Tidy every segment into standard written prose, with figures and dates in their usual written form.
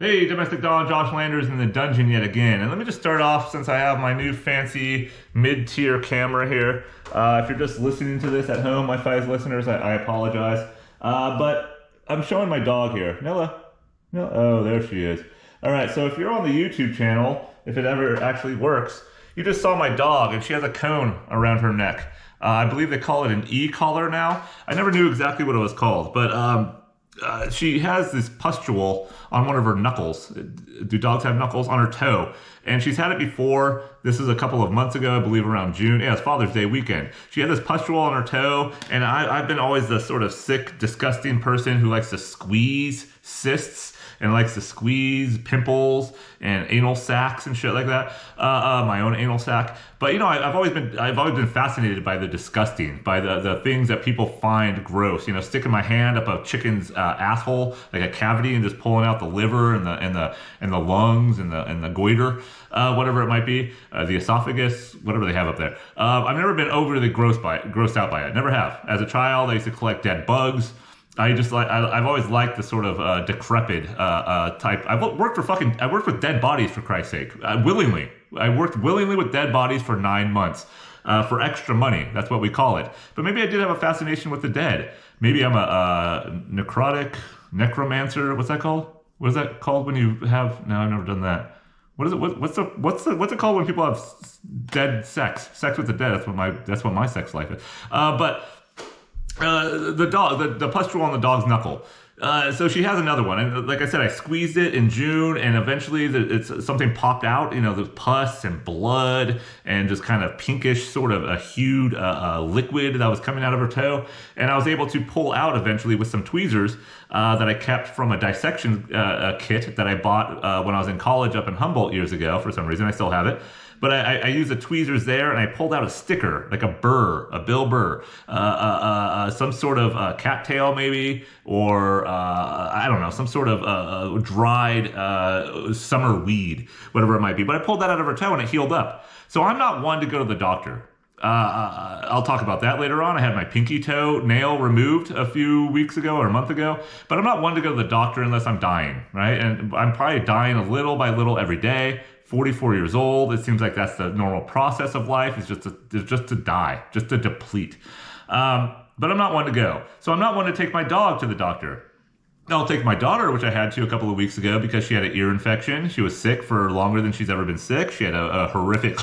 Hey, Domestic Don, Josh Landers in the dungeon yet again. And let me just start off since I have my new fancy mid-tier camera here. If you're just listening to this at home, my five listeners, I apologize. But I'm showing my dog here. Nilla. No, oh, there she is. All right, so if you're on the YouTube channel, if it ever actually works, you just saw my dog and she has a cone around her neck. I believe they call it an e-collar now. I never knew exactly what it was called, but she has this pustule on one of her knuckles. Do dogs have knuckles? On her toe. And she's had it before. This is a couple of months ago, I believe around June. Yeah, it's Father's Day weekend. She had this pustule on her toe, and I've been always the sort of sick, disgusting person who likes to squeeze cysts and likes to squeeze pimples and anal sacs and shit like that. My own anal sac. But you know, I've always been fascinated by the disgusting, by the things that people find gross. You know, sticking my hand up a chicken's asshole, like a cavity, and just pulling out the liver and the lungs and the goiter, whatever it might be, the esophagus, whatever they have up there. I've never been overly grossed out by it. Never have. As a child, I used to collect dead bugs. I've always liked the sort of decrepit type. I worked with dead bodies for Christ's sake, willingly. I worked willingly with dead bodies for 9 months for extra money. That's what we call it. But maybe I did have a fascination with the dead. Maybe I'm a necromancer. What's that called? What is that called when you have? No, I've never done that. What is it? What's it called when people have dead sex? Sex with the dead. That's what my sex life is. But the pustule on the dog's knuckle. So she has another one, and like I said, I squeezed it in June, and eventually something popped out. You know, there's pus and blood and just kind of pinkish, sort of a hued liquid that was coming out of her toe, and I was able to pull out eventually with some tweezers that I kept from a dissection kit that I bought when I was in college up in Humboldt years ago. For some reason, I still have it. But I used the tweezers there, and I pulled out a sticker, like a Bill Burr, some sort of cattail maybe, or I don't know, some sort of dried summer weed, whatever it might be. But I pulled that out of her toe, and it healed up. So I'm not one to go to the doctor. I'll talk about that later on. I had my pinky toe nail removed a few weeks ago or a month ago, but I'm not one to go to the doctor unless I'm dying, right? And I'm probably dying a little by little every day. 44 years old. It seems like that's the normal process of life. It's just to die, just to deplete. But I'm not one to go. So I'm not one to take my dog to the doctor. I'll take my daughter, which I had to a couple of weeks ago because she had an ear infection. She was sick for longer than she's ever been sick. She had a horrific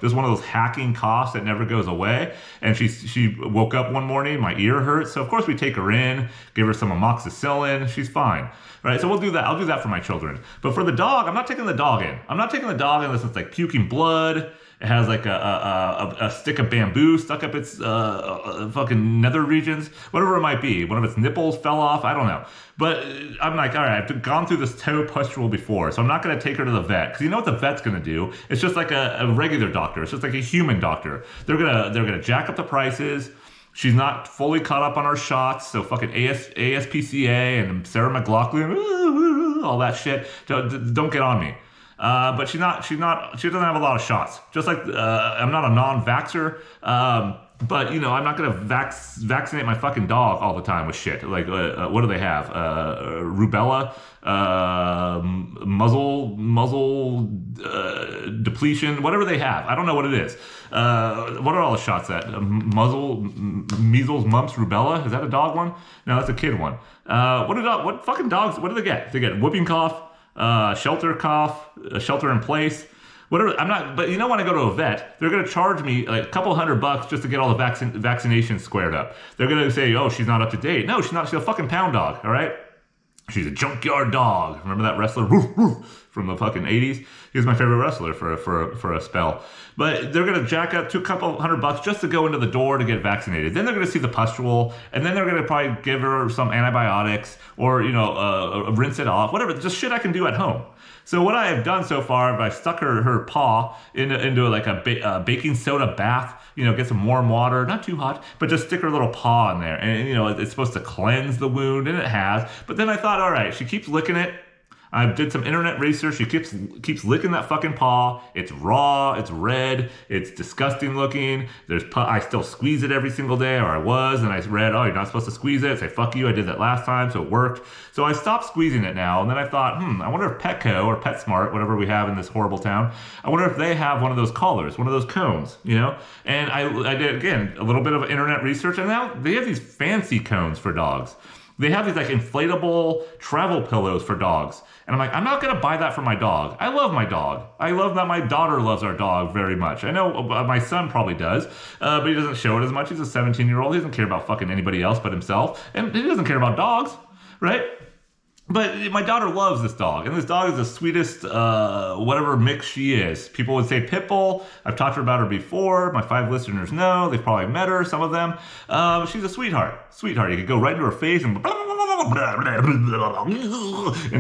just one of those hacking coughs that never goes away. And she woke up one morning, my ear hurt. So of course we take her in, give her some amoxicillin. She's fine. Right, so we'll do that. I'll do that for my children. But for the dog, I'm not taking the dog in. I'm not taking the dog unless it's like puking blood. It has like a stick of bamboo stuck up its fucking nether regions, whatever it might be. One of its nipples fell off. I don't know. But I'm like, all right, I've gone through this toe pustule before, so I'm not going to take her to the vet because you know what the vet's going to do? It's just like a regular doctor. It's just like a human doctor. They're gonna jack up the prices. She's not fully caught up on her shots, so fucking ASPCA and Sarah McLachlan, all that shit. Don't get on me. But she doesn't have a lot of shots. Just like I'm not a non-vaxxer, but you know I'm not gonna vaccinate my fucking dog all the time with shit. Like what do they have? Rubella, muzzle depletion, whatever they have. I don't know what it is. What are all the shots at? Measles, mumps, rubella. Is that a dog one? No, that's a kid one. What fucking dogs? What do they get? They get whooping cough. Shelter cough, shelter in place, whatever. I'm not, but you know, when I go to a vet, they're going to charge me like a couple $100 just to get all the vaccinations squared up. They're going to say, oh, she's not up to date. No, she's not. She's a fucking pound dog. All right. She's a junkyard dog. Remember that wrestler from the fucking 80s? He was my favorite wrestler for a spell. But they're going to jack up to a couple $100 just to go into the door to get vaccinated. Then they're going to see the pustule, and then they're going to probably give her some antibiotics or, you know, rinse it off, whatever. Just shit I can do at home. So what I have done so far, I've stuck her paw into like a baking soda bath, you know, get some warm water, not too hot, but just stick her little paw in there. And, you know, it's supposed to cleanse the wound, and it has. But then I thought, all right, she keeps licking it. I did some internet research. She keeps licking that fucking paw. It's raw. It's red. It's disgusting looking. I still squeeze it every single day, or I was, and I read, oh, you're not supposed to squeeze it. Say, fuck you. I did that last time, so it worked. So I stopped squeezing it now, and then I thought, I wonder if Petco or PetSmart, whatever we have in this horrible town, I wonder if they have one of those collars, one of those cones, you know? And I did, again, a little bit of internet research, and now they have these fancy cones for dogs. They have these like inflatable travel pillows for dogs. And I'm like, I'm not going to buy that for my dog. I love my dog. I love that my daughter loves our dog very much. I know my son probably does, but he doesn't show it as much. He's a 17-year-old. He doesn't care about fucking anybody else but himself. And he doesn't care about dogs, right? But my daughter loves this dog, and this dog is the sweetest, whatever mix she is. People would say pit bull. I've talked about her before. My 5 listeners know. They've probably met her, some of them. She's a sweetheart. Sweetheart. You could go right into her face and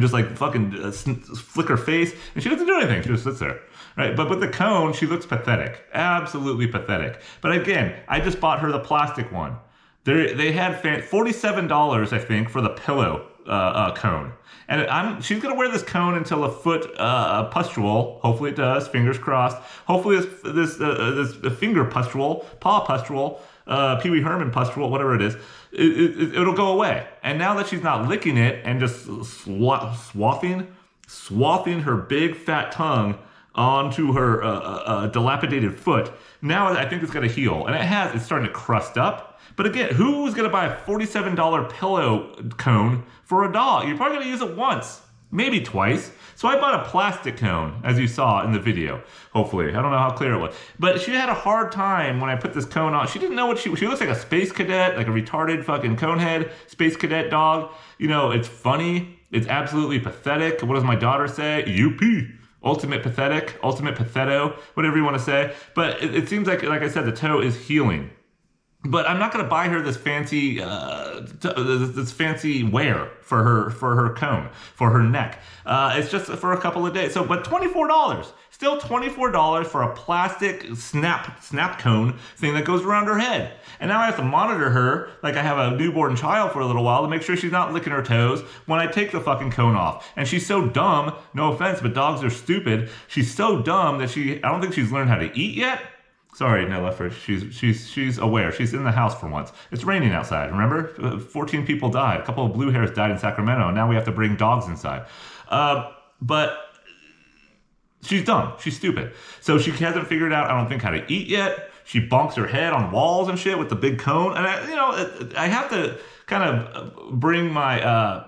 just like fucking flick her face, and she doesn't do anything. She just sits there. Right? But with the cone, she looks pathetic. Absolutely pathetic. But again, I just bought her the plastic one. They had $47, I think, for the pillow cone. And she's going to wear this cone until a foot pustule. Hopefully it does. Fingers crossed. Hopefully this finger pustule, paw pustule, Pee Wee Herman pustule, whatever it is, it'll go away. And now that she's not licking it and just swathing her big fat tongue onto her dilapidated foot, now I think it's going to heal. And it's starting to crust up. But again, who's going to buy a $47 pillow cone for a dog? You're probably going to use it once, maybe twice. So I bought a plastic cone, as you saw in the video, hopefully. I don't know how clear it was. But she had a hard time when I put this cone on. She didn't know what she looks like a space cadet, like a retarded fucking conehead space cadet dog. You know, it's funny. It's absolutely pathetic. What does my daughter say? UP. Ultimate pathetic, ultimate patheto, whatever you want to say. But it seems like I said, the toe is healing. But I'm not going to buy her this fancy wear for her cone, for her neck. It's just for a couple of days. So, but $24, still $24 for a plastic snap cone thing that goes around her head. And now I have to monitor her like I have a newborn child for a little while to make sure she's not licking her toes when I take the fucking cone off. And she's so dumb, no offense, but dogs are stupid. She's so dumb that I don't think she's learned how to eat yet. Sorry, no, Lefford. She's aware. She's in the house for once. It's raining outside, remember? 14 people died. A couple of blue hairs died in Sacramento, and now we have to bring dogs inside. But she's dumb. She's stupid. So she hasn't figured out, I don't think, how to eat yet. She bonks her head on walls and shit with the big cone. And I have to kind of bring my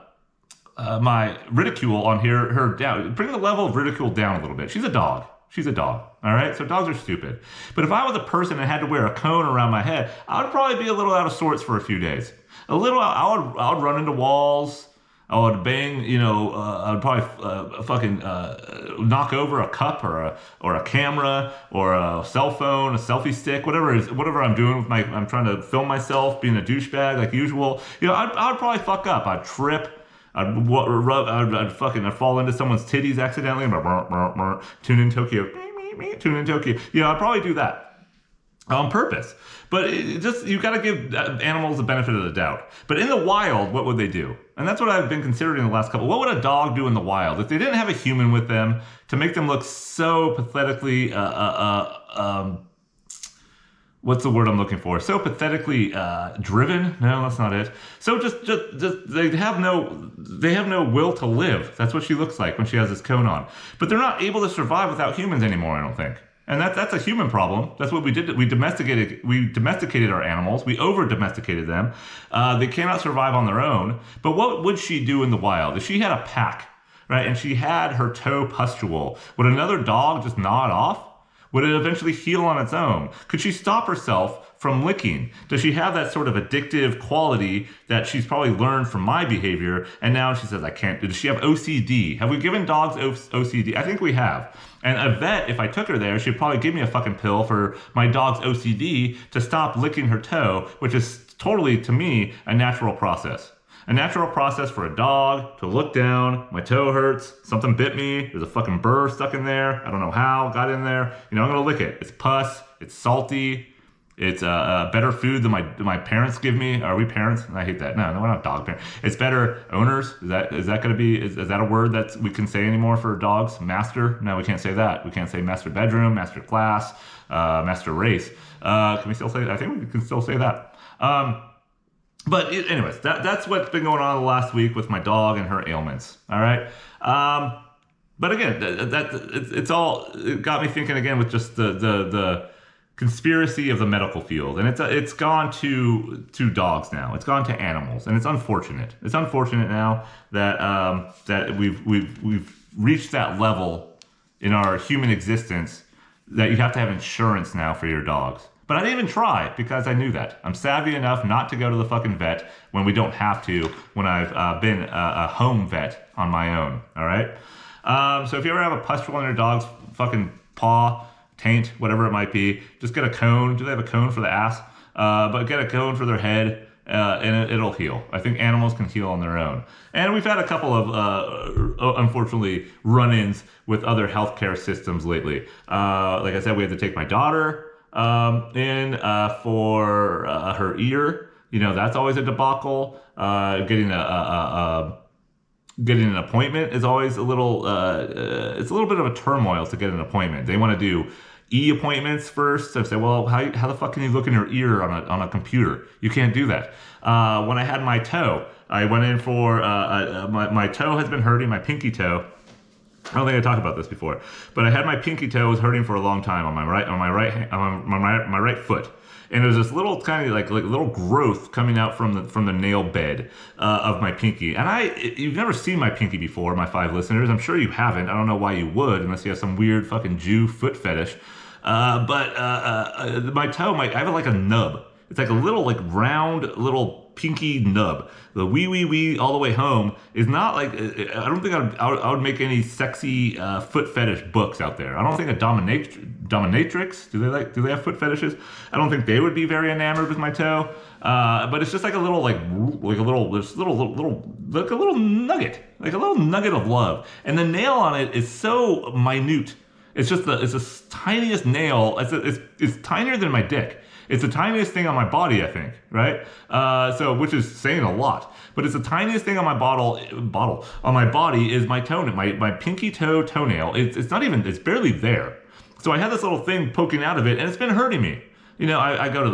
my ridicule on her down. Bring the level of ridicule down a little bit. She's a dog. She's a dog, all right? So dogs are stupid. But if I was a person and had to wear a cone around my head, I would probably be a little out of sorts for a few days. I would run into walls. I would bang, I would probably fucking knock over a cup or a camera or a cell phone, a selfie stick, whatever I'm doing with I'm trying to film myself being a douchebag like usual. I would probably fuck up. I'd trip. I'd fall into someone's titties accidentally. Tune in Tokyo. Tune in Tokyo. I'd probably do that on purpose. But you got to give animals the benefit of the doubt. But in the wild, what would they do? And that's what I've been considering the last couple. What would a dog do in the wild if they didn't have a human with them to make them look so pathetically what's the word I'm looking for? So pathetically driven? No, that's not it. So just they have no will to live. That's what she looks like when she has this cone on. But they're not able to survive without humans anymore, I don't think. And that's a human problem. That's what we did. We domesticated our animals. We over-domesticated them. They cannot survive on their own. But what would she do in the wild? If she had a pack, right, and she had her toe pustule, would another dog just gnaw it off? Would it eventually heal on its own? Could she stop herself from licking? Does she have that sort of addictive quality that she's probably learned from my behavior, and now she says, I can't? Does she have OCD? Have we given dogs OCD? I think we have. And a vet, if I took her there, she'd probably give me a fucking pill for my dog's OCD to stop licking her toe, which is totally, to me, a natural process. A natural process for a dog to look down, my toe hurts, something bit me, there's a fucking burr stuck in there, I don't know how, got in there, I'm gonna lick it. It's pus, it's salty, It's better food than my parents give me. Are we parents? I hate that. No, we're not dog parents. It's better owners. Is that going to be? Is that a word that we can say anymore for dogs? Master? No, we can't say that. We can't say master bedroom, master class, master race. Can we still say that? I think we can still say that. Anyways, that's what's been going on the last week with my dog and her ailments. All right. But again, it got me thinking again with just the conspiracy of the medical field, and it's gone to dogs now. It's gone to animals, and it's unfortunate. It's unfortunate now that we've reached that level in our human existence that you have to have insurance now for your dogs. But I didn't even try because I knew that. I'm savvy enough not to go to the fucking vet when we don't have to, when I've been a home vet on my own, all right? So if you ever have a pustule on your dog's fucking paw, taint, whatever it might be, just get a cone. Do they have a cone for the ass? But get a cone for their head, and it'll heal. I think animals can heal on their own. And we've had a couple of, unfortunately, run-ins with other healthcare systems lately. Like I said, we had to take my daughter in for her ear. You know, that's always a debacle. Getting an appointment is always a little, it's a little bit of a turmoil to get an appointment. They want to do e-appointments first. I say, well, how the fuck can you look in your ear on a computer? You can't do that. When I had my toe, I went in for, my toe has been hurting, my pinky toe. I don't think I talked about this before, but I had my pinky toe was hurting for a long time on my right foot. And there's this little tiny like little growth coming out from the nail bed of my pinky. And you've never seen my pinky before, my 5 listeners. I'm sure you haven't. I don't know why you would, unless you have some weird fucking Jew foot fetish. My toe, I have like a nub. It's like a little like round little pinky nub. The wee all the way home is not like, I don't think I would make any sexy foot fetish books out there. I don't think a dominatrix, do they have foot fetishes? I don't think they would be very enamored with my toe. But it's just like a little nugget of love. And the nail on it is so minute. It's the tiniest nail. It's tinier than my dick. It's the tiniest thing on my body, I think, right? Which is saying a lot. But it's the tiniest thing on my on my body is my toenail, my pinky toenail. It's barely there. So I had this little thing poking out of it, and it's been hurting me. You know, I go to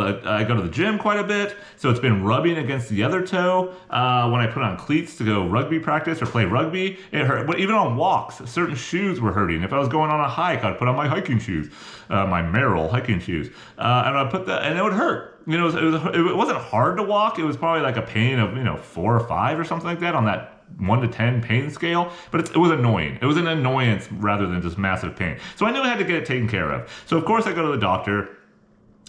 the gym quite a bit, so it's been rubbing against the other toe. When I put on cleats to go rugby practice or play rugby, it hurt. But even on walks, certain shoes were hurting. If I was going on a hike, I'd put on my hiking shoes, my Merrell hiking shoes, and I'd put that, and it would hurt. You know, it wasn't hard to walk. It was probably like a pain of 4 or 5 or something like that on that 1 to 10 pain scale, but it was annoying. It was an annoyance rather than just massive pain. So I knew I had to get it taken care of. So of course I go to the doctor.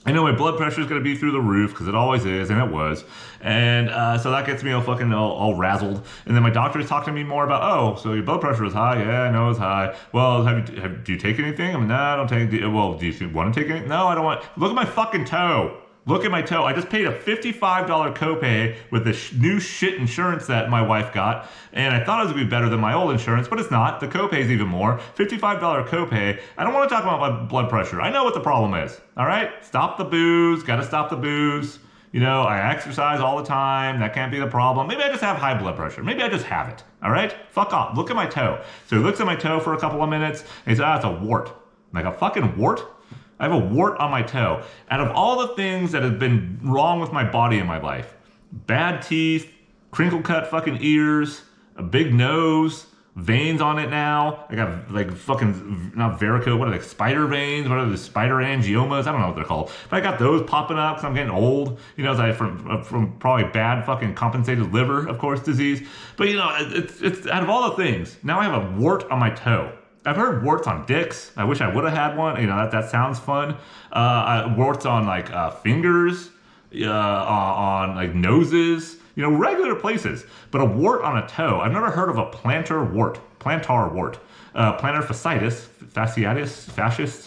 I know my blood pressure is going to be through the roof because it always is, and it was. And so that gets me all razzled. And then my doctor is talking to me more about, so your blood pressure is high. Yeah, I know it's high. Well, do you take anything? I'm like, no, I don't take anything. Well, do you want to take anything? No, I don't want. Look at my fucking toe. Look at my toe. I just paid a $55 copay with the new shit insurance that my wife got. And I thought it was going to be better than my old insurance, but it's not. The copay is even more. $55 copay. I don't want to talk about my blood pressure. I know what the problem is. All right? Stop the booze. Got to stop the booze. You know, I exercise all the time. That can't be the problem. Maybe I just have high blood pressure. Maybe I just have it. All right? Fuck off. Look at my toe. So he looks at my toe for a couple of minutes. And he says, it's a wart. I'm like, a fucking wart? I have a wart on my toe. Out of all the things that have been wrong with my body in my life, bad teeth, crinkle cut fucking ears, a big nose, veins on it now. I got like fucking, not varicose, what are they, spider veins? What are the spider angiomas? I don't know what they're called. But I got those popping up because I'm getting old, from probably bad fucking compensated liver, of course, disease. But it's out of all the things, now I have a wart on my toe. I've heard warts on dicks. I wish I would have had one. That sounds fun. Warts on like fingers, on like noses, regular places. But a wart on a toe. I've never heard of a plantar wart. Plantar fasciitis.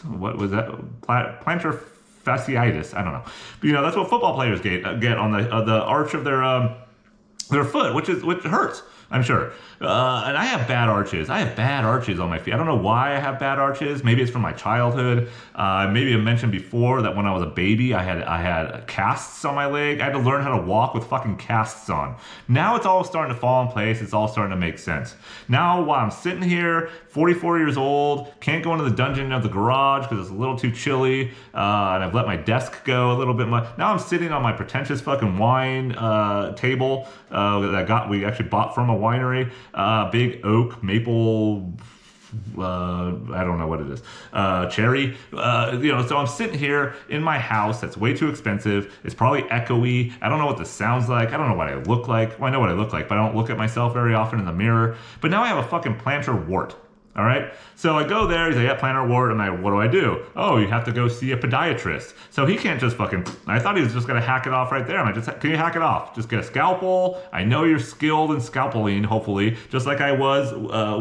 What was that? Plantar fasciitis. I don't know. But that's what football players get on the arch of their their foot, which hurts, I'm sure. And I have bad arches. I have bad arches on my feet. I don't know why I have bad arches. Maybe it's from my childhood. Maybe I mentioned before that when I was a baby, I had casts on my leg. I had to learn how to walk with fucking casts on. Now it's all starting to fall in place. It's all starting to make sense. Now while I'm sitting here, 44 years old, can't go into the dungeon of the garage because it's a little too chilly, and I've let my desk go a little bit much. Now I'm sitting on my pretentious fucking wine table that we actually bought from a winery. Big oak, maple, I don't know what it is, cherry. So I'm sitting here in my house that's way too expensive. It's probably echoey. I don't know what this sounds like. I don't know what I look like. Well, I know what I look like, but I don't look at myself very often in the mirror. But now I have a fucking plantar wart. All right. So I go there. He's like, yeah, plantar wart. And what do I do? Oh, you have to go see a podiatrist. So he can't just fucking. I thought he was just gonna hack it off right there. I'm like, can you hack it off? Just get a scalpel. I know you're skilled in scalpeling, hopefully, just like I was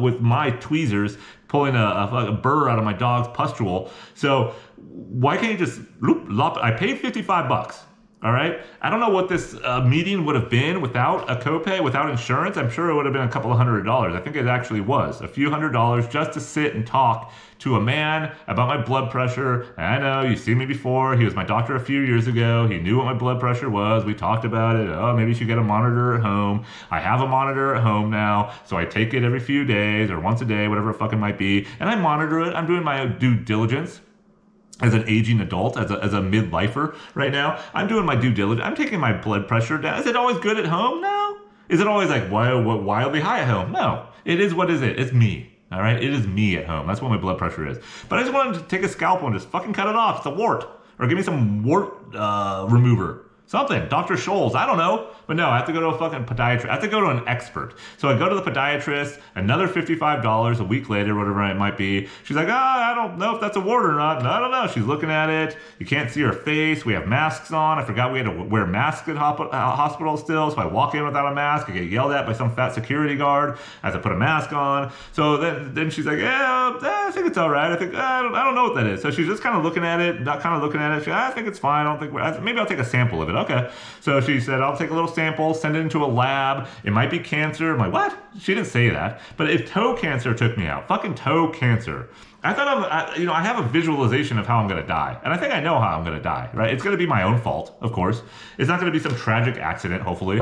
with my tweezers pulling a burr out of my dog's pustule. So why can't you just lop? I paid $55. All right. I don't know what this meeting would have been without a copay, without insurance. I'm sure it would have been a couple of $100s. I think it actually was a few $100s just to sit and talk to a man about my blood pressure. And I know you've seen me before. He was my doctor a few years ago. He knew what my blood pressure was. We talked about it. Oh, maybe you should get a monitor at home. I have a monitor at home now. So I take it every few days or once a day, whatever it fucking might be. And I monitor it. I'm doing my due diligence. As an aging adult, as a midlifer right now, I'm doing my due diligence. I'm taking my blood pressure down. Is it always good at home? No. Is it always like wildly high at home? No. It is what is it? It's me. All right? It is me at home. That's what my blood pressure is. But I just wanted to take a scalpel and just fucking cut it off. It's a wart. Or give me some wart remover. Something. Dr. Scholl's. I don't know. But no, I have to go to a fucking podiatrist. I have to go to an expert. So I go to the podiatrist, another $55 a week later, whatever it might be. She's like, I don't know if that's a wart or not. No, I don't know. She's looking at it. You can't see her face. We have masks on. I forgot we had to wear masks in hospitals still. So I walk in without a mask. I get yelled at by some fat security guard. I have to put a mask on. So then she's like, I think it's all right. I don't know what that is. So she's just kind of looking at it, not kind of looking at it. She's like, I think it's fine. Maybe I'll take a sample of it. Okay. So she said, I'll take a little sample, send it into a lab. It might be cancer. I'm like, what? She didn't say that. But if toe cancer took me out, fucking toe cancer. I thought I have a visualization of how I'm going to die. And I think I know how I'm going to die, right? It's going to be my own fault, of course. It's not going to be some tragic accident, hopefully.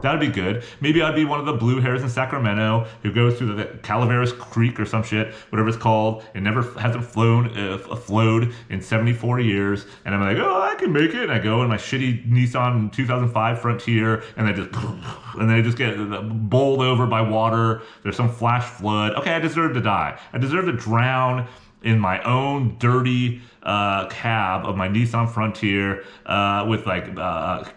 That would be good. Maybe I'd be one of the blue hairs in Sacramento who goes through the Calaveras Creek or some shit, whatever it's called. It never hasn't flowed in 74 years. And I'm like, oh, I can make it. And I go in my shitty Nissan 2005 Frontier, and I just get bowled over by water. There's some flash flood. Okay, I deserve to die. I deserve to drown in my own dirty cab of my Nissan Frontier with like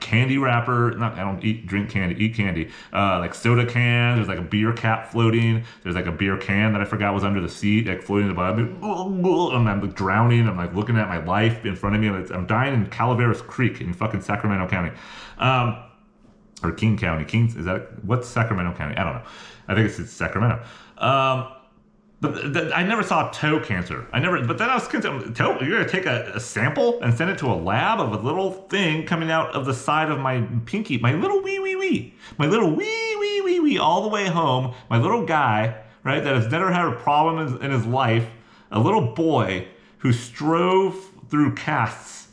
candy wrapper. I don't drink candy, eat candy. Like soda cans. There's like a beer cap floating. There's like a beer can that I forgot was under the seat, like floating above me. And I'm like drowning. I'm like looking at my life in front of me. I'm dying in Calaveras Creek in fucking Sacramento County. Or King County. What's Sacramento County? I don't know. I think it's Sacramento. But I never saw toe cancer. But then I was concerned, you're going to take a sample and send it to a lab of a little thing coming out of the side of my pinky, my little wee, all the way home, my little guy, right, that has never had a problem in his life, a little boy who strove, who had casts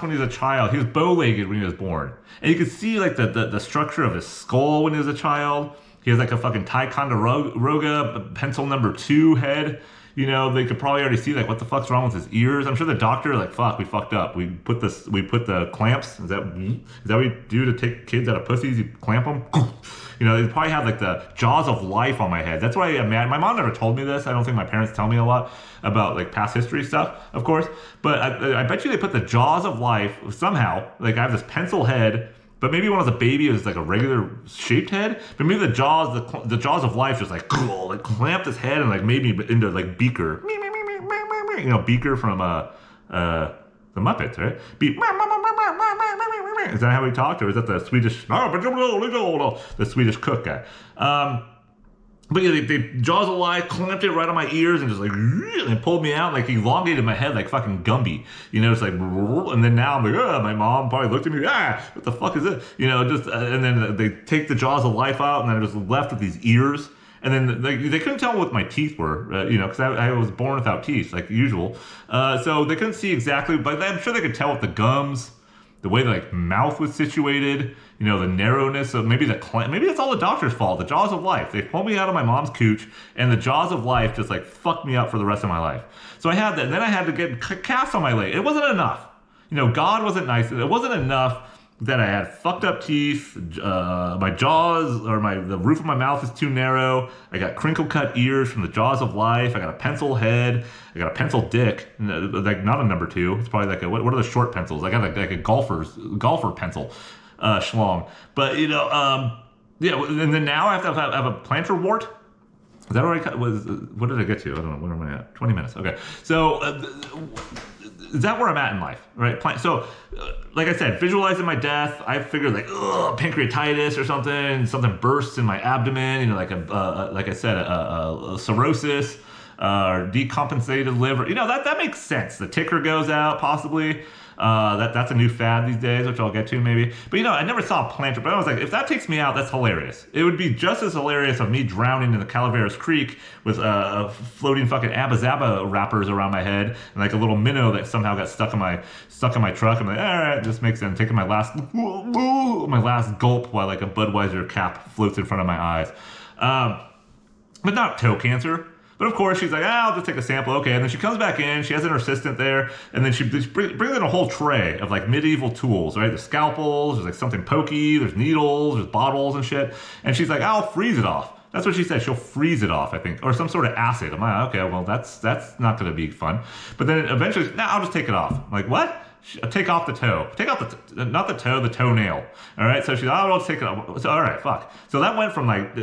when he was a child. He was bow-legged when he was born. And you could see like the structure of his skull when he was a child. He has like a fucking Ticonderoga pencil number 2 head. You know, they could probably already see like what the fuck's wrong with his ears. I'm sure the doctor like, fuck, we fucked up. We put the clamps. Is that what we do to take kids out of pussies? You clamp them. You know, they probably have like the jaws of life on my head. That's why I'm mad. My mom never told me this. I don't think my parents tell me a lot about like past history stuff, of course. But I bet you they put the jaws of life somehow. Like I have this pencil head. But maybe when I was a baby, it was like a regular shaped head. But maybe the jaws of life just like clamped his head and like made me into like Beaker. You know, Beaker from the Muppets, right? Is that how he talked, or is that the Swedish? The Swedish cook guy. But yeah, they jaws of life clamped it right on my ears and just like and pulled me out, like elongated my head like fucking Gumby, it's like, and then now I'm like, my mom probably looked at me, what the fuck is it, just and then they take the jaws of life out, and then I was left with these ears, and then they couldn't tell what my teeth were, because I was born without teeth like usual, so they couldn't see exactly, but I'm sure they could tell with the gums, the way the mouth was situated, the narrowness of maybe maybe that's all the doctor's fault. The jaws of life. They pulled me out of my mom's cooch, and the jaws of life just fucked me up for the rest of my life. So I had that, and then I had to get casts on my leg. It wasn't enough. God wasn't nice. It wasn't enough that I had fucked up teeth. My jaws or the roof of my mouth is too narrow. I got crinkle cut ears from the jaws of life. I got a pencil head. I got a pencil dick, like not a number 2. It's probably like what are the short pencils? I got like a golfer pencil schlong. But yeah, and then now I have to have a plantar wart. Is that already what did I get to? I don't know. Where am I at? 20 minutes. Okay, so is that where I'm at in life, right? So, like I said, visualizing my death, I figured pancreatitis or something bursts in my abdomen, like I said, a cirrhosis, or decompensated liver. That makes sense. The ticker goes out, possibly. That's a new fad these days, which I'll get to maybe. But I never saw a plantar, but I was like, if that takes me out, that's hilarious. It would be just as hilarious of me drowning in the Calaveras Creek with floating fucking Abba Zaba wrappers around my head and like a little minnow that somehow got stuck in my truck. I'm like, all right, this makes sense. Taking my last gulp while like a Budweiser cap floats in front of my eyes. But not toe cancer. But of course, she's like, I'll just take a sample. Okay. And then she comes back in. She has an assistant there. And then she brings in a whole tray of like medieval tools, right? There's scalpels. There's like something pokey. There's needles. There's bottles and shit. And she's like, I'll freeze it off. That's what she said. She'll freeze it off, I think. Or some sort of acid. I'm like, okay, well, that's not going to be fun. But then eventually, I'll just take it off. I'm like, what? Take off the toe. Take off not the toe, the toenail. All right. So she's like, I'll take it off. So, all right, fuck. So that went from like,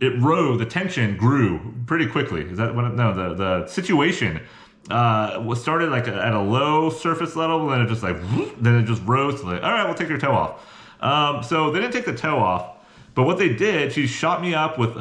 the tension grew pretty quickly. Is that what? No, the situation was started like at a low surface level, then it just then it just rose to like, all right, we'll take your toe off. So they didn't take the toe off, but what they did, she shot me up with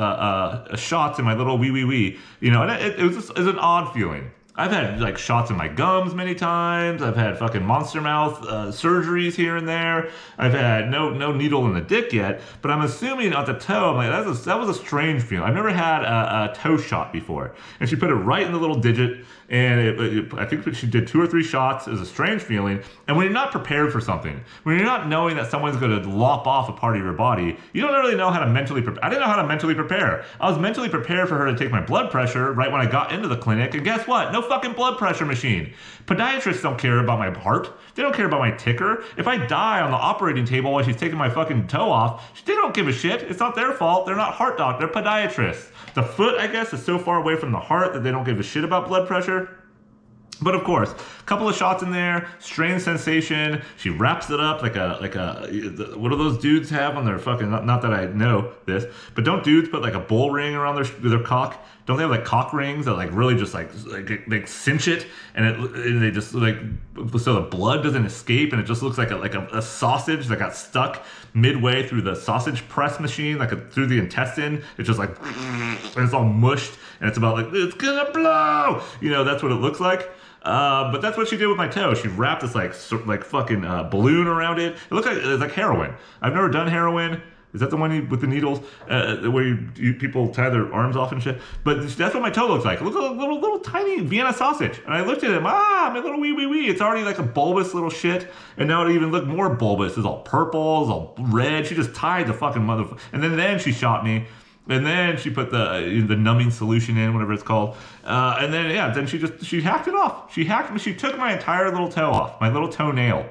shots in my little wee, and it was an odd feeling. I've had like shots in my gums many times. I've had fucking monster mouth surgeries here and there. I've had no needle in the dick yet, but I'm assuming at the toe, I'm like, that was a strange feeling. I've never had a toe shot before. And she put it right in the little digit, and I think she did 2 or 3 shots. It was a strange feeling. And when you're not prepared for something, when you're not knowing that someone's going to lop off a part of your body, you don't really know how to mentally prepare. I didn't know how to mentally prepare. I was mentally prepared for her to take my blood pressure right when I got into the clinic, and guess what? No fucking blood pressure machine. Podiatrists don't care about my heart. They don't care about my ticker. If I die on the operating table while she's taking my fucking toe off, they don't give a shit. It's not their fault. They're not heart doctors. They're podiatrists. The foot, I guess, is so far away from the heart that they don't give a shit about blood pressure. But of course, a couple of shots in there, strange sensation. She wraps it up like what do those dudes have on their fucking, not that I know this, but don't dudes put like a bull ring around their cock? Don't they have like cock rings that like really just like cinch it, and they just like, so the blood doesn't escape, and it just looks like a sausage that got stuck midway through the sausage press machine, through the intestine. It's just like, and it's all mushed, and it's about like, it's gonna blow. That's what it looks like. But that's what she did with my toe. She wrapped this like fucking balloon around it. It looks like it's like heroin. I've never done heroin. Is that the one with the needles where people tie their arms off and shit? But that's what my toe looks like. It looks like a little tiny Vienna sausage. And I looked at him, my little wee. It's already like a bulbous little shit. And now it even looked more bulbous. It's all purple, it's all red. She just tied the fucking motherfucker. And then she shot me. And then she put the numbing solution in, whatever it's called. And then she hacked it off. She took my entire little toe off, my little toenail.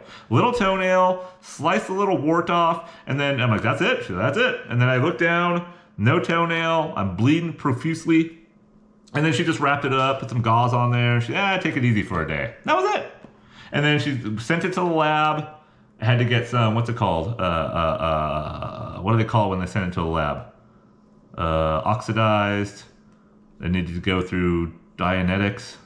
Sliced the little wart off, and then I'm like, that's it. And then I look down, no toenail, I'm bleeding profusely. And then she just wrapped it up, put some gauze on there. She take it easy for a day. That was it. And then she sent it to the lab. I had to get some, what's it called? What do they call it when they send it to the lab? Oxidized. They needed to go through dialysis,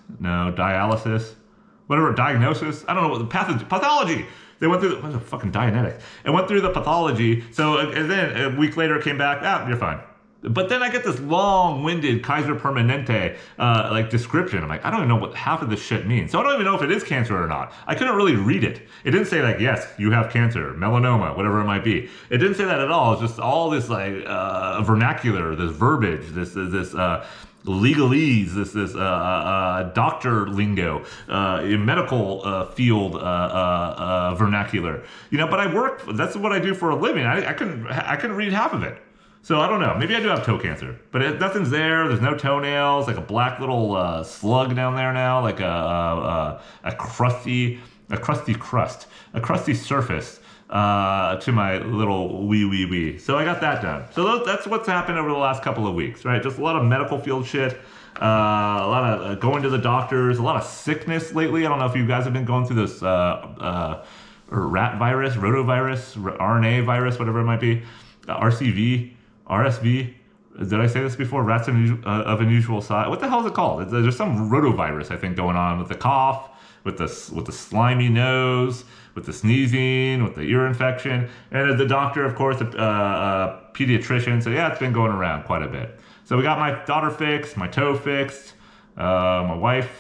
whatever, diagnosis. I don't know what the pathology. They went through fucking Dianetics. It went through the pathology. So, and then a week later it came back, you're fine. But then I get this long-winded Kaiser Permanente like description. I'm like, I don't even know what half of this shit means. So I don't even know if it is cancer or not. I couldn't really read it. It didn't say like, yes, you have cancer, melanoma, whatever it might be. It didn't say that at all. It's just all this like vernacular, this verbiage, this legalese, this doctor lingo, medical field vernacular. But I work. That's what I do for a living. I couldn't read half of it. So I don't know. Maybe I do have toe cancer, but nothing's there. There's no toenails. Like a black little slug down there now, like a crusty surface to my little wee. So I got that done. So that's what's happened over the last couple of weeks, right? Just a lot of medical field shit, a lot of going to the doctors, a lot of sickness lately. I don't know if you guys have been going through this rat virus, rotavirus, RNA virus, whatever it might be, RCV. RSV, did I say this before? Rats of unusual size. What the hell is it called? There's some rotavirus, I think, going on with the cough, with the slimy nose, with the sneezing, with the ear infection. And the doctor, of course, a pediatrician. So yeah, it's been going around quite a bit. So we got my daughter fixed, my toe fixed, my wife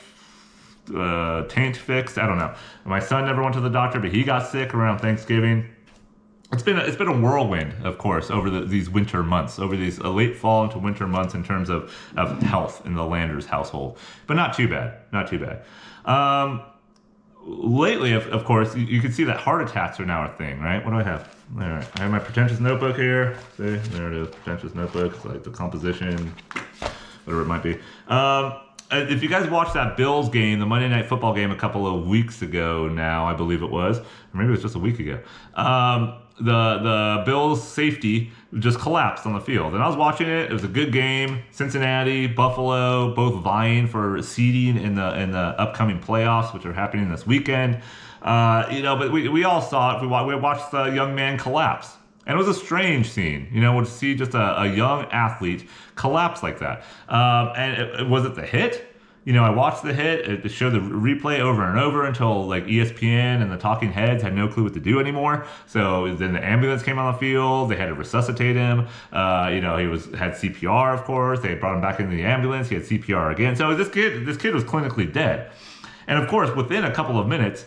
taint fixed. I don't know. My son never went to the doctor, but he got sick around Thanksgiving. It's been a whirlwind, of course, over these winter months, over these late fall into winter months in terms of health in the Landers household. But not too bad, lately, of course, you can see that heart attacks are now a thing, right? What do I have? All right, I have my pretentious notebook here. See, there it is, pretentious notebook. It's like the composition, whatever it might be. If you guys watched that Bills game, the Monday Night Football game a couple of weeks ago now, I believe it was, or maybe it was just a week ago, the Bills safety just collapsed on the field. And I was watching it. It was a good game. Cincinnati, Buffalo, both vying for seeding in the upcoming playoffs, which are happening this weekend. But we all saw it. We watched the young man collapse. And it was a strange scene, to see just a young athlete collapse like that. Was it the hit? I watched the hit. It showed the replay over and over until like ESPN and the talking heads had no clue what to do anymore. So then the ambulance came on the field. They had to resuscitate him. He had CPR, of course. They brought him back into the ambulance. He had CPR again. So this kid was clinically dead. And of course, within a couple of minutes,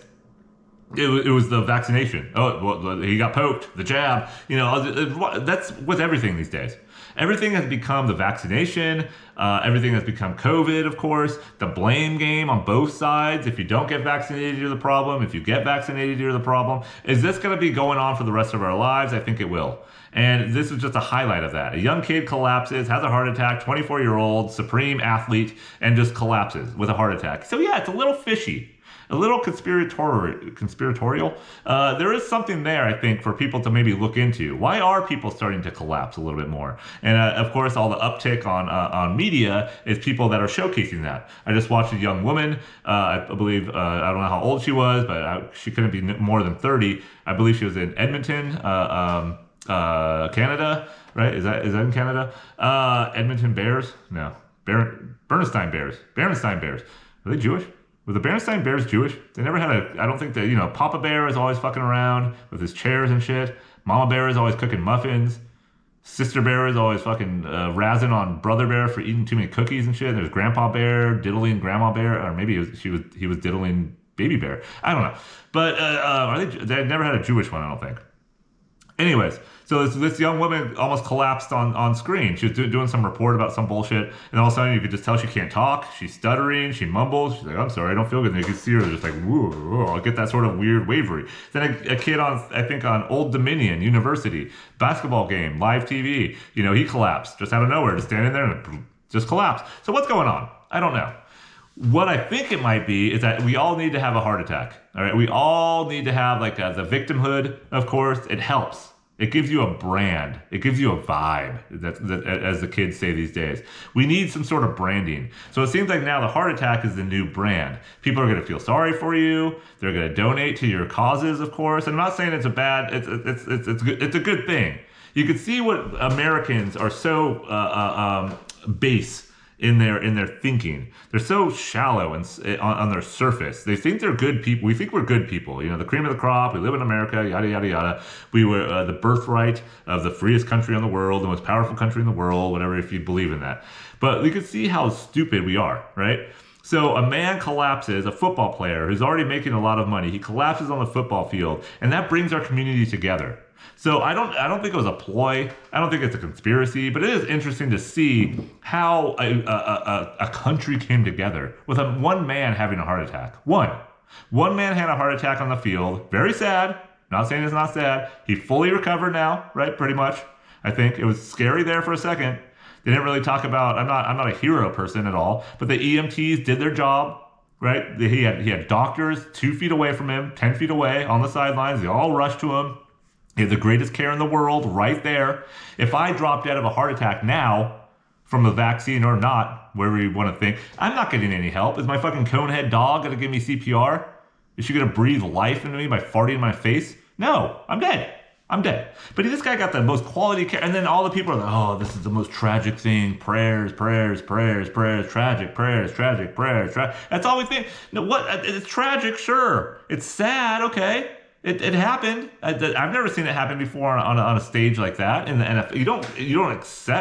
it was the vaccination. Oh, well, he got poked, the jab. That's with everything these days. Everything has become the vaccination. Everything has become COVID, of course. The blame game on both sides. If you don't get vaccinated, you're the problem. If you get vaccinated, you're the problem. Is this going to be going on for the rest of our lives? I think it will. And this is just a highlight of that. A young kid collapses, has a heart attack, 24-year-old, supreme athlete, and just collapses with a heart attack. So yeah, it's a little fishy. A little conspiratorial. There is something there, I think, for people to maybe look into. Why are people starting to collapse a little bit more? And of course, all the uptick on media is people that are showcasing that. I just watched a young woman. I believe I don't know how old she was, but she couldn't be more than 30. I believe she was in Edmonton, Canada. Right? Is that in Canada? Edmonton Bears? No, Bernstein Bears. Berenstain Bears. Are they Jewish? Were the Berenstain Bears Jewish? They never had I don't think that, Papa Bear is always fucking around with his chairs and shit. Mama Bear is always cooking muffins. Sister Bear is always fucking razzing on Brother Bear for eating too many cookies and shit. There's Grandpa Bear diddling Grandma Bear, or maybe he was diddling Baby Bear. I don't know. But they never had a Jewish one, I don't think. Anyways, so this young woman almost collapsed on screen. She was doing some report about some bullshit, and all of a sudden you could just tell she can't talk. She's stuttering, she mumbles. She's like, I'm sorry, I don't feel good. And you can see her just like, whoa, I'll get that sort of weird wavery. Then a kid on Old Dominion University, basketball game, live TV, he collapsed just out of nowhere, just standing there and just collapsed. So what's going on? I don't know. What I think it might be is that we all need to have a heart attack. All right, we all need to have the victimhood. Of course, it helps. It gives you a brand. It gives you a vibe, that as the kids say these days. We need some sort of branding. So it seems like now the heart attack is the new brand. People are going to feel sorry for you. They're going to donate to your causes, of course. And I'm not saying it's a bad. It's a good thing. You can see what Americans are so base in their thinking. They're so shallow and on their surface. They think they're good people. We think we're good people. The cream of the crop. We live in America. Yada yada yada. We were the birthright of the freest country in the world, the most powerful country in the world. Whatever, if you believe in that. But you can see how stupid we are, right? So a man collapses, a football player who's already making a lot of money. He collapses on the football field, and that brings our community together. So I don't think it was a ploy. I don't think it's a conspiracy, but it is interesting to see how a country came together with one man having a heart attack. One man had a heart attack on the field. Very sad. Not saying it's not sad. He fully recovered now, right? Pretty much. I think it was scary there for a second. They didn't really talk about. I'm not a hero person at all, but the EMTs did their job. Right? He had doctors 2 feet away from him, 10 feet away on the sidelines. They all rushed to him. He had the greatest care in the world right there. If I drop dead of a heart attack now, from a vaccine or not, wherever you want to think, I'm not getting any help. Is my fucking conehead dog going to give me CPR? Is she going to breathe life into me by farting in my face? No, I'm dead. But this guy got the most quality care. And then all the people are like, oh, this is the most tragic thing. Prayers, tragic, prayers. That's all we think. No, what? It's tragic, sure. It's sad, okay. It happened. I've never seen it happen before on a stage like that in the NFL.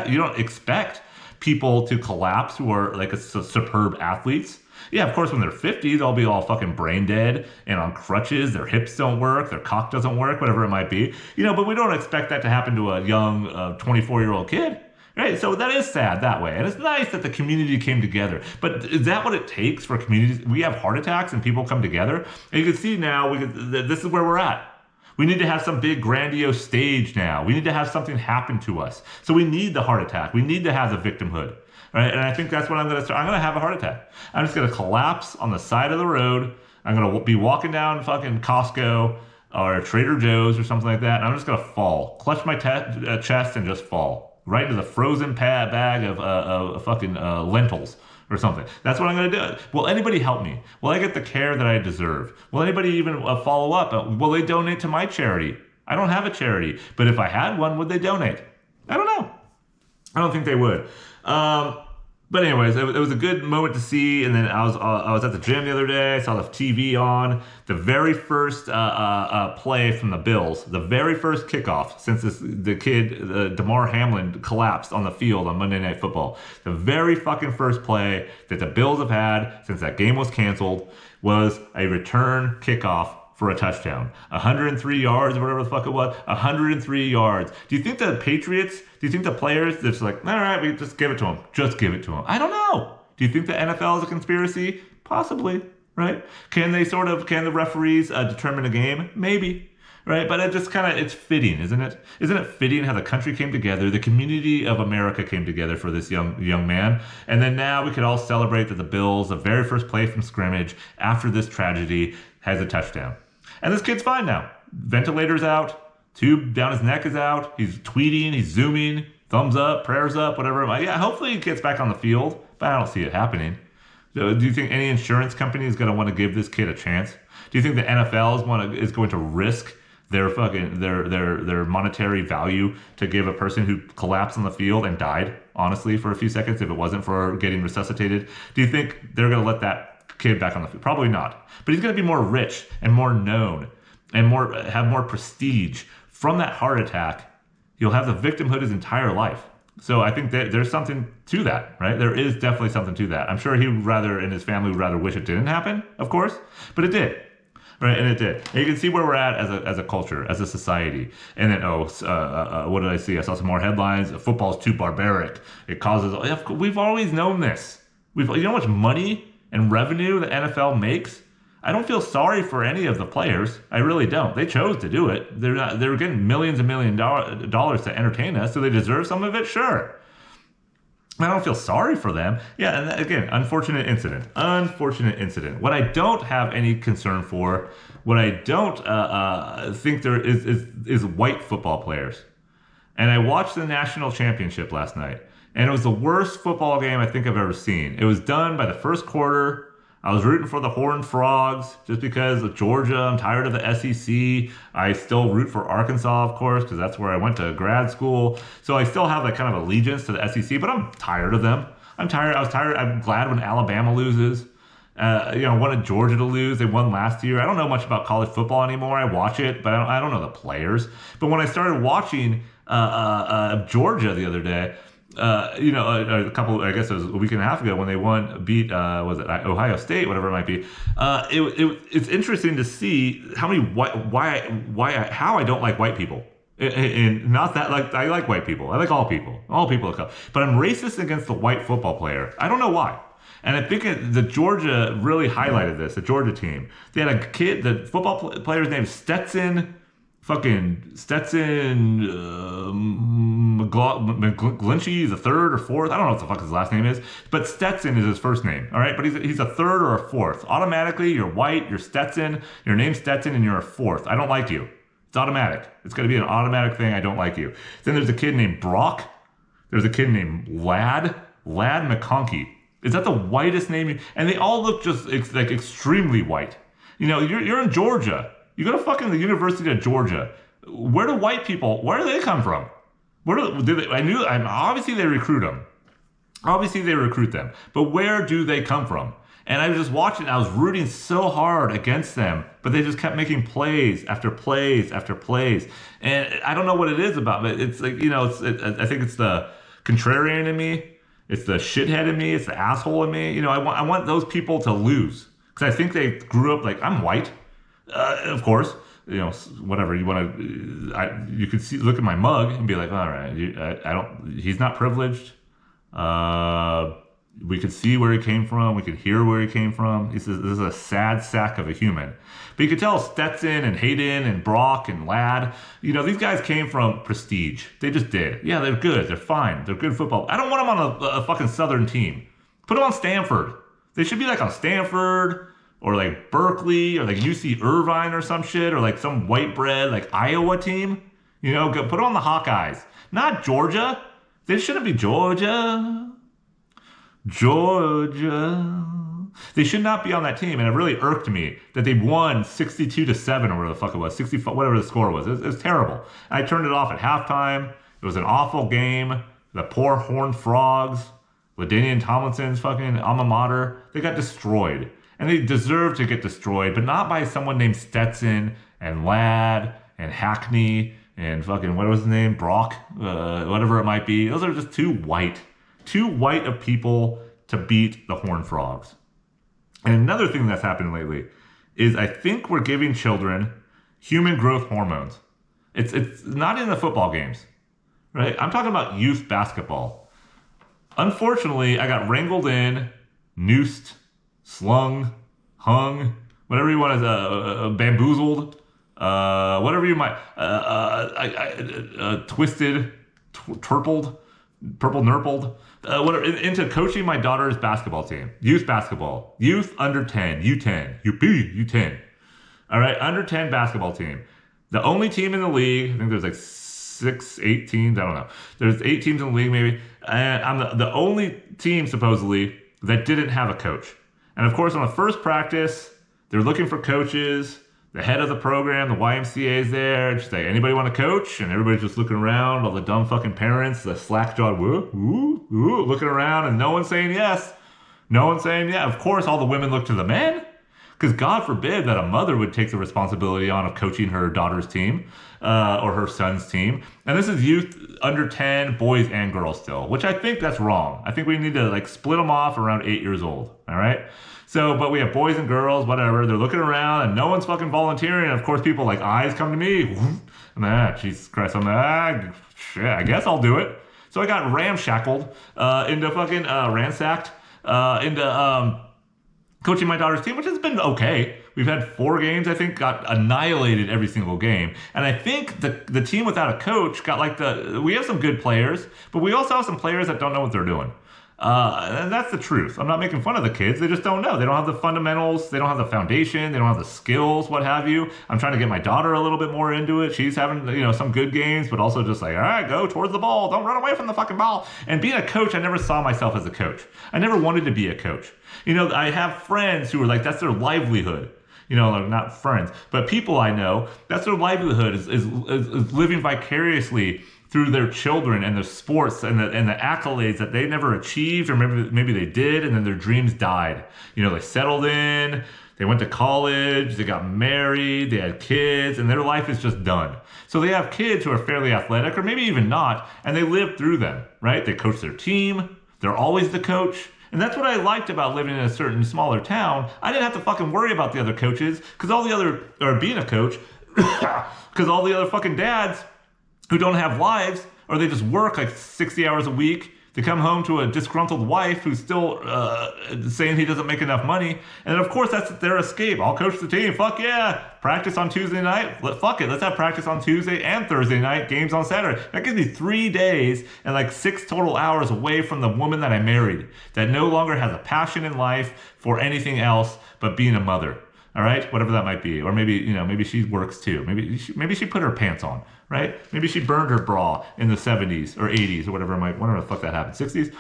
You don't expect people to collapse who are like superb athletes. Yeah, of course, when they're 50, they'll be all fucking brain dead and on crutches. Their hips don't work, their cock doesn't work, whatever it might be. But we don't expect that to happen to a young 24-year-old kid. Right, so that is sad that way. And it's nice that the community came together. But is that what it takes for communities? We have heart attacks and people come together. And you can see now, this is where we're at. We need to have some big grandiose stage now. We need to have something happen to us. So we need the heart attack. We need to have the victimhood. Right? And I think that's what I'm going to start. I'm going to have a heart attack. I'm just going to collapse on the side of the road. I'm going to be walking down fucking Costco or Trader Joe's or something like that. And I'm just going to fall. Clutch my chest and just fall. Right into the frozen bag of fucking lentils or something. That's what I'm going to do. Will anybody help me? Will I get the care that I deserve? Will anybody even follow up? Will they donate to my charity? I don't have a charity. But if I had one, would they donate? I don't know. I don't think they would. But anyways, it was a good moment to see. And then I was at the gym the other day. I saw the TV on. The very first play from the Bills, the very first kickoff since the kid, Damar Hamlin, collapsed on the field on Monday Night Football. The very fucking first play that the Bills have had since that game was canceled was a return kickoff for a touchdown. 103 yards or whatever the fuck it was. 103 yards. Do you think the Patriots, do you think the players, they're just like, all right, we just give it to them. Just give it to them. I don't know. Do you think the NFL is a conspiracy? Possibly, right? Can the referees determine a game? Maybe. Right? But it's fitting, isn't it? Isn't it fitting how the country came together, the community of America came together for this young man? And then now we could all celebrate that the Bills, the very first play from scrimmage after this tragedy, has a touchdown. And this kid's fine now. Ventilator's out. Tube down his neck is out. He's tweeting. He's zooming. Thumbs up. Prayers up. Whatever. Yeah, hopefully he gets back on the field. But I don't see it happening. So do you think any insurance company is going to want to give this kid a chance? Do you think the NFL is going to risk their monetary value to give a person who collapsed on the field and died, honestly, for a few seconds if it wasn't for getting resuscitated? Do you think they're going to let that kid back on the field? Probably not. But he's going to be more rich and more known and have more prestige from that heart attack. He'll have the victimhood his entire life. So I think that there's something to that, right? There is definitely something to that. I'm sure he would rather, and his family would rather wish it didn't happen, of course, but it did. Right, and it did. And you can see where we're at as a culture, as a society. And then, what did I see? I saw some more headlines. Football's too barbaric. It causes. We've always known this. You know how much money and revenue the NFL makes? I don't feel sorry for any of the players. I really don't. They chose to do it. They're getting millions and millions of dollars to entertain us. Do they deserve some of it? Sure. I don't feel sorry for them. Yeah, and again, unfortunate incident. What I don't have any concern for, what I don't think there is white football players. And I watched the national championship last night, and it was the worst football game I think I've ever seen. It was done by the first quarter. I was rooting for the Horned Frogs just because of Georgia. I'm tired of the SEC. I still root for Arkansas, of course, because that's where I went to grad school. So I still have that kind of allegiance to the SEC, but I'm tired of them. I'm tired. I was tired. I'm glad when Alabama loses. I wanted Georgia to lose. They won last year. I don't know much about college football anymore. I watch it, but I don't know the players. But when I started watching Georgia the other day, a couple, I guess it was a week and a half ago when they beat was it Ohio State, whatever it might be. It's interesting to see how how I don't like white people. And not that, like, I like white people. I like all people that come. But I'm racist against the white football player. I don't know why. And I think the Georgia really highlighted this, the Georgia team. They had a kid, the football player's name is Stetson McGlinchey, the third or fourth. I don't know what the fuck his last name is, but Stetson is his first name. All right, but he's a third or a fourth. Automatically, you're white, you're Stetson, your name's Stetson, and you're a fourth. I don't like you. It's automatic. It's going to be an automatic thing. I don't like you. Then there's a kid named Brock. There's a kid named Ladd McConkey. Is that the whitest name? And they all look just like extremely white. You're in Georgia. You go to fucking the University of Georgia. Where do white people? Where do they come from? Obviously they recruit them. Obviously they recruit them. But where do they come from? And I was just watching. I was rooting so hard against them, but they just kept making plays after plays after plays. And I don't know what it is about it. It's like I think it's the contrarian in me. It's the shithead in me. It's the asshole in me. I want those people to lose because I think they grew up like I'm white. Of course, whatever you want to. You could look at my mug and be like, all right, I don't. He's not privileged. We could see where he came from. We could hear where he came from. This is a sad sack of a human. But you could tell Stetson and Hayden and Brock and Ladd, these guys came from prestige. They just did. Yeah, they're good. They're fine. They're good football. I don't want them on a fucking Southern team. Put them on Stanford. They should be like on Stanford or like Berkeley or like UC Irvine or some shit or like some white bread like Iowa team. Put them on the Hawkeyes. Not Georgia. They shouldn't be Georgia. They should not be on that team, and it really irked me that they won 62-7 or whatever the fuck it was, 65, whatever the score was. It was terrible. I turned it off at halftime. It was an awful game. The poor Horned Frogs, LaDainian Tomlinson's fucking alma mater, they got destroyed, and they deserve to get destroyed, but not by someone named Stetson and Ladd and Hackney and fucking what was his name, Brock, whatever it might be. Those are just too white of people to beat the Horned Frogs. And another thing that's happened lately is I think we're giving children human growth hormones. It's not in the football games, right? I'm talking about youth basketball. Unfortunately, I got wrangled in, noosed, slung, hung, whatever you want to, bamboozled, whatever you might, twisted, turpled, purple nurpled, into coaching my daughter's basketball team, youth basketball, youth under 10, U10, U10. All right, under 10 basketball team. The only team in the league, I think there's like 8 teams, I don't know. There's 8 teams in the league maybe. And I'm the only team supposedly that didn't have a coach. And of course on the first practice, they're looking for coaches. The head of the program, the YMCA is there. Just like, anybody want to coach? And everybody's just looking around. All the dumb fucking parents, the slack-jawed, looking around, and no one's saying yes. No one's saying yeah. Of course, all the women look to the men. Because God forbid that a mother would take the responsibility on of coaching her daughter's team or her son's team. And this is youth under 10, boys and girls still, which I think that's wrong. I think we need to like split them off around 8 years old. All right. So, but we have boys and girls, whatever. They're looking around and no one's fucking volunteering. And of course, people like eyes come to me. And Jesus Christ, I'm like, shit, I guess I'll do it. So I got ramshackled into fucking ransacked into coaching my daughter's team, which has been okay. We've had 4 games, I think, got annihilated every single game. And I think the team without a coach got we have some good players, but we also have some players that don't know what they're doing. And that's the truth. I'm not making fun of the kids. They just don't know. They don't have the fundamentals. They don't have the foundation. They don't have the skills, what have you. I'm trying to get my daughter a little bit more into it. She's having, some good games, but also just like, all right, go towards the ball. Don't run away from the fucking ball. And being a coach, I never saw myself as a coach. I never wanted to be a coach. I have friends who are like, that's their livelihood. Not friends, but people I know, that's their livelihood is living vicariously through their children and their sports and the accolades that they never achieved, or maybe they did, and then their dreams died. They settled in, they went to college, they got married, they had kids, and their life is just done. So they have kids who are fairly athletic, or maybe even not, and they live through them, right? They coach their team, they're always the coach. And that's what I liked about living in a certain smaller town. I didn't have to fucking worry about the other coaches, or being a coach, because all the other fucking dads who don't have wives, or they just work like 60 hours a week. They come home to a disgruntled wife who's still saying he doesn't make enough money. And of course, that's their escape. I'll coach the team. Fuck yeah. Practice on Tuesday night. Fuck it. Let's have practice on Tuesday and Thursday night. Games on Saturday. That gives me 3 days and like 6 total hours away from the woman that I married, that no longer has a passion in life for anything else but being a mother. All right, whatever that might be, or maybe she works too. Maybe she put her pants on, right? Maybe she burned her bra in the 70s or 80s or whatever the fuck that happened, 60s.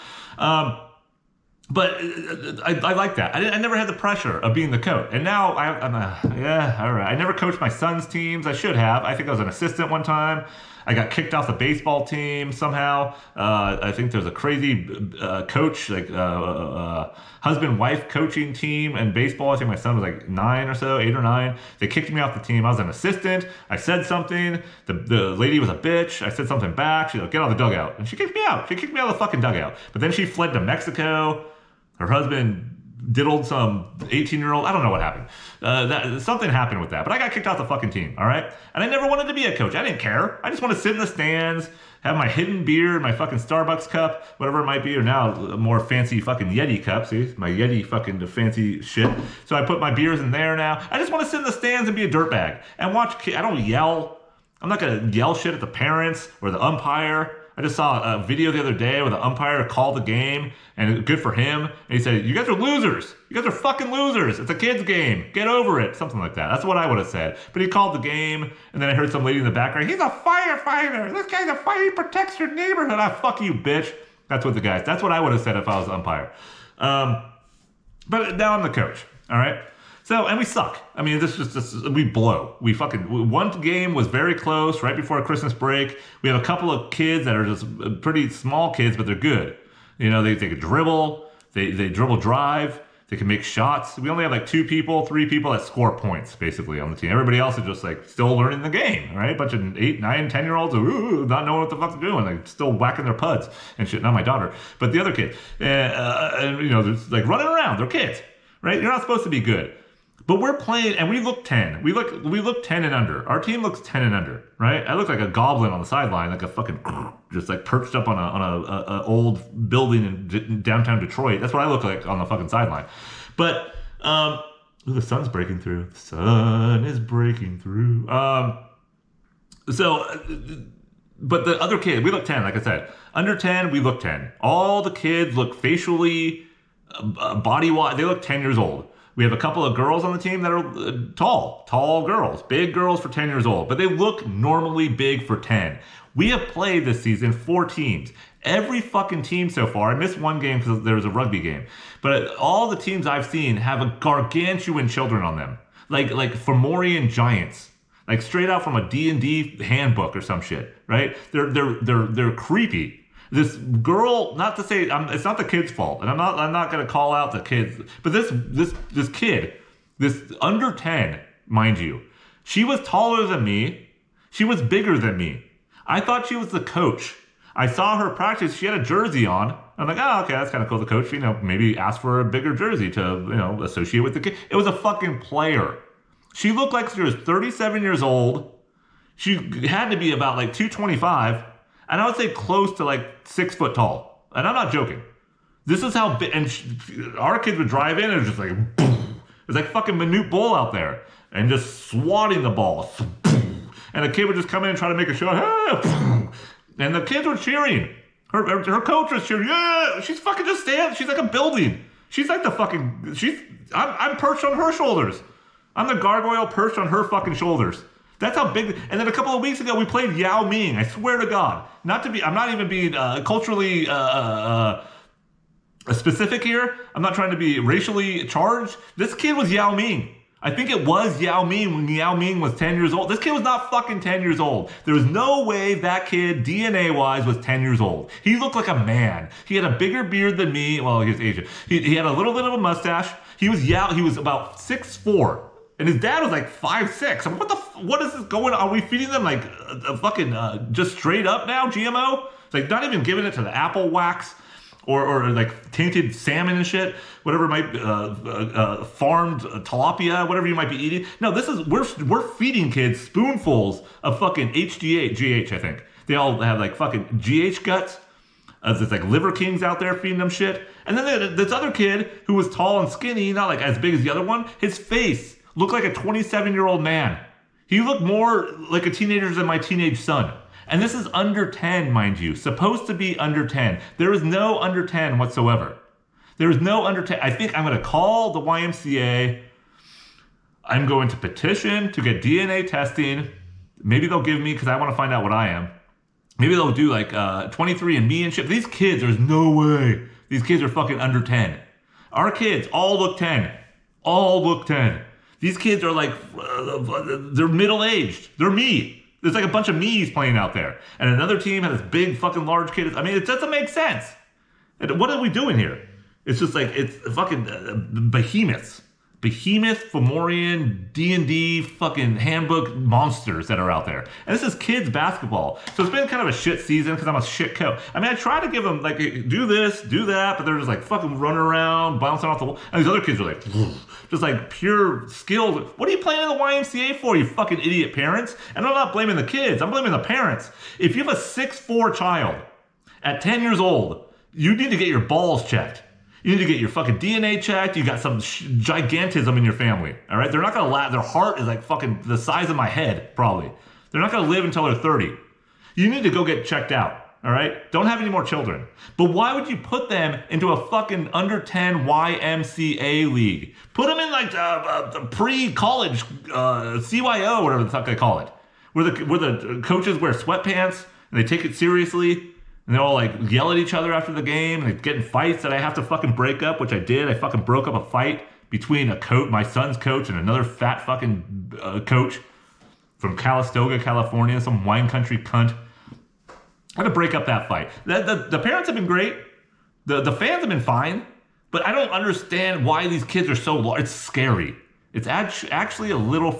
But I like that. I never had the pressure of being the coach, and now all right. I never coached my son's teams. I should have. I think I was an assistant one time. I got kicked off the baseball team somehow. I think there's a crazy coach, like husband-wife coaching team in baseball. I think my son was like 9 or so, 8 or 9. They kicked me off the team. I was an assistant. I said something. The lady was a bitch. I said something back. She's like, get out of the dugout. And she kicked me out. She kicked me out of the fucking dugout. But then she fled to Mexico. Her husband diddled some 18-year-old. I don't know what happened. Something happened with that. But I got kicked off the fucking team, all right? And I never wanted to be a coach. I didn't care. I just want to sit in the stands, have my hidden beer, my fucking Starbucks cup, whatever it might be, or now a more fancy fucking Yeti cup. See, my Yeti fucking fancy shit. So I put my beers in there now. I just want to sit in the stands and be a dirtbag and watch kids. I don't yell. I'm not going to yell shit at the parents or the umpire. I just saw a video the other day where the umpire called the game, and good for him. And he said, you guys are losers. You guys are fucking losers. It's a kid's game. Get over it. Something like that. That's what I would have said. But he called the game, and then I heard some lady in the background, he's a firefighter. This guy's a fire. He protects your neighborhood. Fuck you, bitch. That's what I would have said if I was umpire. But now I'm the coach. All right? So, and we suck. I mean, we blow. One game was very close right before Christmas break. We have a couple of kids that are just pretty small kids, but they're good. They can dribble, they dribble drive, they can make shots. We only have like 2 people, 3 people that score points basically on the team. Everybody else is just like still learning the game, right? A bunch of 8, 9, 10-year-olds not knowing what the fuck they're doing, like still whacking their puds and shit. Not my daughter, but the other kid. And they're like running around. They're kids, right? You're not supposed to be good. But we're playing, and we look 10. We look 10 and under. Our team looks 10 and under, right? I look like a goblin on the sideline, like a fucking just like perched up on a old building in downtown Detroit. That's what I look like on the fucking sideline. But the sun's breaking through. The sun is breaking through. But the other kid, we look 10, like I said. Under 10, we look 10. All the kids look facially, body-wise, they look 10 years old. We have a couple of girls on the team that are tall girls, big girls for 10 years old, but they look normally big for 10. We have played this season 4 teams. Every fucking team so far, I missed one game because there was a rugby game, but all the teams I've seen have a gargantuan children on them, like Fomorian giants, like straight out from a D&D handbook or some shit, right? They're creepy. This girl, not to say it's not the kid's fault, and I'm not gonna call out the kids, but this kid, this under 10, mind you, she was taller than me, she was bigger than me. I thought she was the coach. I saw her practice. She had a jersey on. I'm like, oh, okay, that's kind of cool. The coach, maybe asked for a bigger jersey to associate with the kid. It was a fucking player. She looked like she was 37 years old. She had to be about like 225. And I would say close to like 6 foot tall. And I'm not joking. This is how big, and our kids would drive in and it was just like, boom. It was like fucking Manute Bol out there and just swatting the ball. And the kid would just come in and try to make a shot. And the kids were cheering. Her coach was cheering. Yeah, she's fucking just standing. She's like a building. She's like the fucking, I'm perched on her shoulders. I'm the gargoyle perched on her fucking shoulders. That's how big. And then a couple of weeks ago, we played Yao Ming. I swear to God, I'm not even being culturally specific here. I'm not trying to be racially charged. This kid was Yao Ming. I think it was Yao Ming when Yao Ming was 10 years old. This kid was not fucking 10 years old. There was no way that kid, DNA-wise, was 10 years old. He looked like a man. He had a bigger beard than me. Well, he was Asian. He had a little bit of a mustache. He was about 6'4". And his dad was like 5'6". I'm like, what is this going on? Are we feeding them like a fucking just straight up now GMO? Like not even giving it to the apple wax or like tainted salmon and shit, whatever might farmed tilapia, whatever you might be eating. No, we're feeding kids spoonfuls of fucking GH, I think. They all have like fucking GH guts. There's like Liver Kings out there feeding them shit. And then this other kid who was tall and skinny, not like as big as the other one, his face looked like a 27-year-old man. He looked more like a teenager than my teenage son. And this is under 10, mind you. Supposed to be under 10. There is no under 10 whatsoever. There is no under 10. I think I'm going to call the YMCA. I'm going to petition to get DNA testing. Maybe they'll give me, because I want to find out what I am. Maybe they'll do like 23andMe and shit. These kids, there's no way. These kids are fucking under 10. Our kids all look 10. All look 10. These kids are like, they're middle-aged. They're me. There's like a bunch of me's playing out there. And another team has this big fucking large kid. I mean, it doesn't make sense. And what are we doing here? It's just like, it's fucking behemoths. Behemoth, Fomorian, D&D fucking handbook monsters that are out there. And this is kids basketball. So it's been kind of a shit season because I'm a shit coach. I mean, I try to give them like, do this, do that, but they're just like fucking running around, bouncing off the wall. And these other kids are like, just like pure skill. What are you playing in the YMCA for, you fucking idiot parents? And I'm not blaming the kids, I'm blaming the parents. If you have a 6'4" child at 10 years old, you need to get your balls checked. You need to get your fucking DNA checked. You got some gigantism in your family, all right? They're not gonna their heart is like fucking the size of my head, probably. They're not gonna live until they're 30. You need to go get checked out, all right? Don't have any more children. But why would you put them into a fucking under 10 YMCA league? Put them in like the pre-college CYO, whatever the fuck they call it, where the coaches wear sweatpants and they take it seriously. And they all like yell at each other after the game and they get in fights that I have to fucking break up, which I did. I fucking broke up a fight between my son's coach and another fat fucking coach from Calistoga, California, some wine country cunt. I had to break up that fight. The parents have been great. The fans have been fine. But I don't understand why these kids are so large. It's scary. It's actually a little